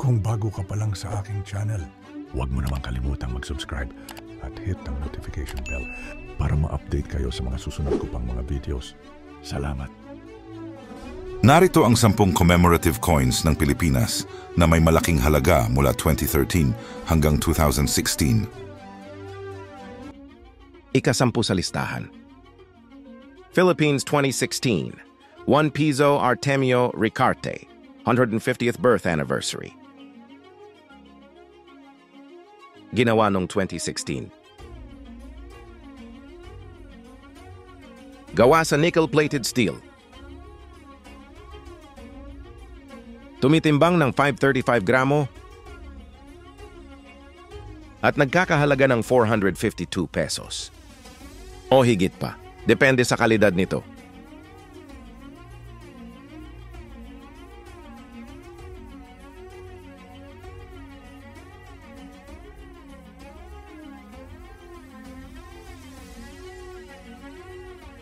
Kung bago ka pa lang sa aking channel, huwag mo namang kalimutang mag-subscribe at hit ang notification bell para ma-update kayo sa mga susunod ko pang mga videos. Salamat! Narito ang 10 commemorative coins ng Pilipinas na may malaking halaga mula 2013 hanggang 2016. Ika-10 sa listahan. Philippines 2016, 1 Piso Artemio Ricarte, 150th birth anniversary. Ginawa noong 2016. Gawa sa nickel-plated steel. Tumitimbang ng 535 gramo at nagkakahalaga ng 452 pesos. O higit pa, depende sa kalidad nito.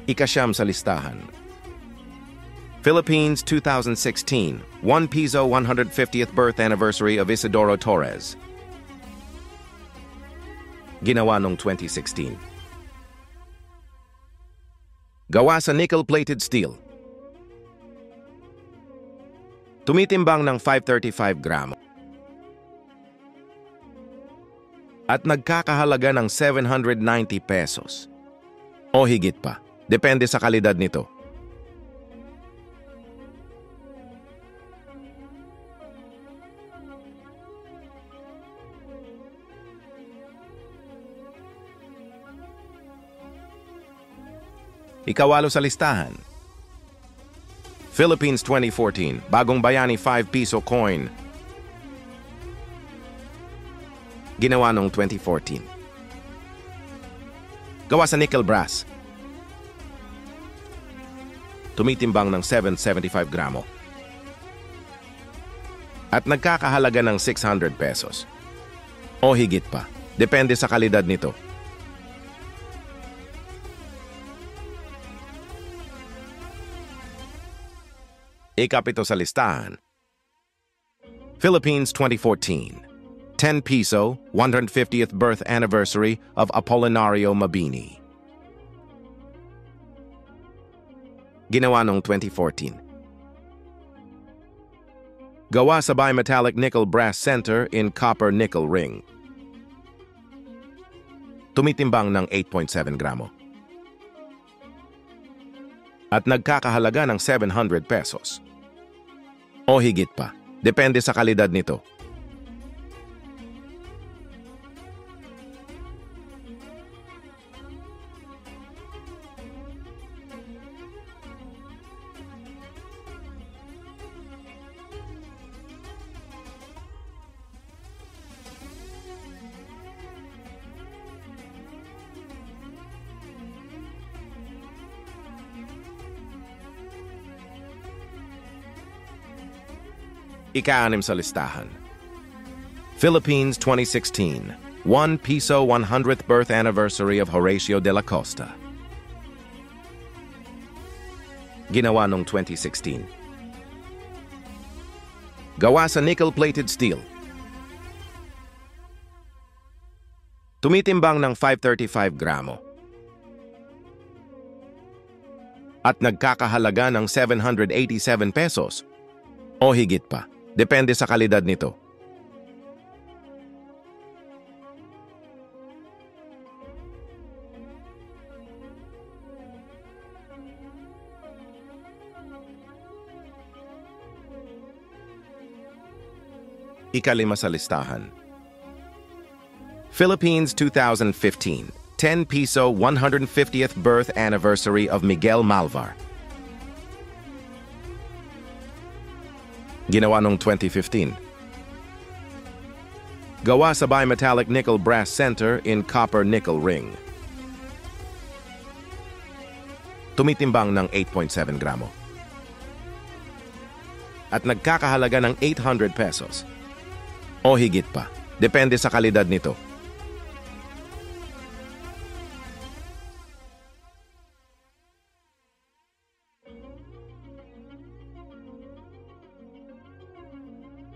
Ika-9 sa listahan. Philippines 2016, 1 Piso 150th birth anniversary of Isidoro Torres. Ginawa noong 2016. Gawa sa nickel-plated steel. Tumitimbang ng 535 gramo. At nagkakahalaga ng 790 pesos. O higit pa, depende sa kalidad nito. Ika-8 sa listahan. Philippines 2014, Bagong Bayani 5 Piso coin. Ginawa noong 2014. Gawa sa nickel brass. Tumitimbang ng 775 gramo. At nagkakahalaga ng 600 pesos. O higit pa, depende sa kalidad nito. Ika-7 sa listahan. Philippines 2014, 10 Piso 150th birth anniversary of Apolinario Mabini. Ginawa noong 2014. Gawa sa bimetallic nickel brass center in copper nickel ring. Tumitimbang ng 8.7 gramo. At nagkakahalaga ng 700 pesos. O higit pa, depende sa kalidad nito. Ika-6 sa listahan. Philippines 2016, 1 Piso 100th birth anniversary of Horacio de la Costa. Ginawa noong 2016. Gawa sa nickel-plated steel. Tumitimbang ng 535 gramo. At nagkakahalaga ng 787 pesos. O higit pa. Depende sa kalidad nito. Ika-5 sa listahan. Philippines 2015, 10 Piso 150th birth anniversary of Miguel Malvar. Ginawa noong 2015. Gawa sa bimetallic nickel brass center in copper nickel ring. Tumitimbang ng 8.7 gramo. At nagkakahalaga ng 800 pesos. O higit pa, depende sa kalidad nito.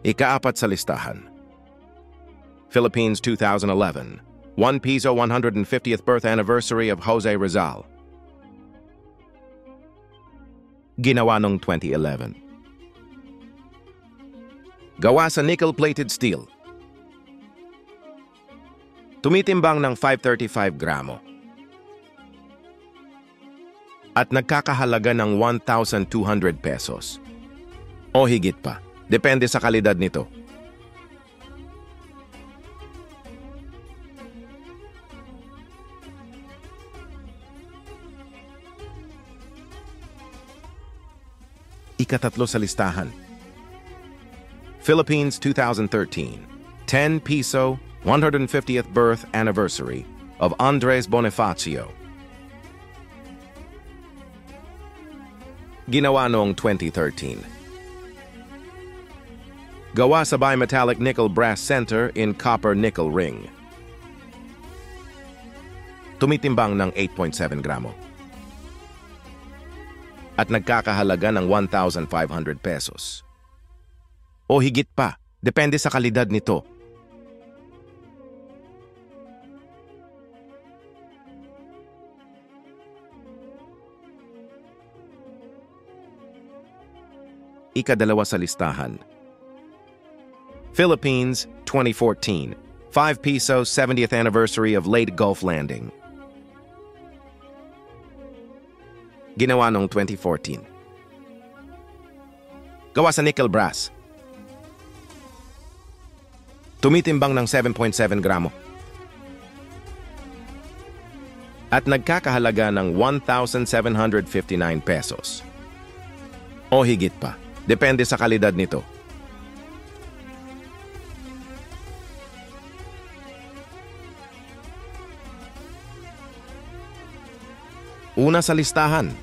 Ika-4 sa listahan. Philippines 2011, 1 piso 150th birth anniversary of Jose Rizal. Ginawa noong 2011. Gawa sa nickel-plated steel. Tumitimbang ng 535 gramo. At nagkakahalaga ng 1,200 pesos. O higit pa. Depende sa kalidad nito. Ika-3 sa listahan. Philippines 2013, 10 piso 150th birth anniversary of Andres Bonifacio. Ginawa noong 2013. Gawa sa bimetallic nickel brass center in copper nickel ring. Tumitimbang ng 8.7 gramo. At nagkakahalaga ng 1,500 pesos. O higit pa, depende sa kalidad nito. Ika-2 sa listahan. Philippines 2014, 5 piso 70th anniversary of late Gulf landing. Ginawa noong 2014. Gawa sa nickel brass. Tumitimbang ng 7.7 gramo. At nagkakahalaga ng 1,759 pesos. O higit pa. Depende sa kalidad nito. Una sa listahan.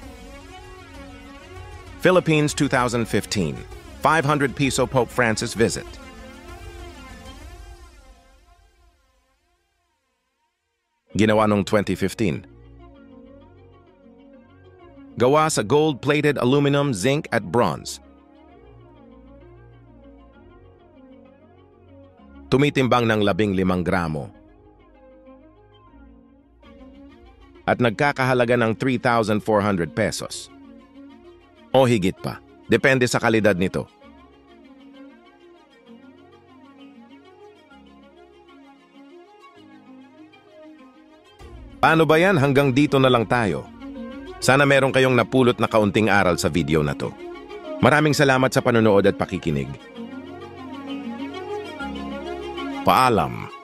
Philippines 2015, 500 piso Pope Francis visit. Ginawa noong 2015. Gawa sa gold-plated aluminum, zinc at bronze. Tumitimbang ng 15 gramo. At nagkakahalaga ng 3,400 pesos. O higit pa. Depende sa kalidad nito. Paano ba yan? Hanggang dito na lang tayo. Sana meron kayong napulot na kaunting aral sa video na to. Maraming salamat sa panonood at pakikinig. Paalam.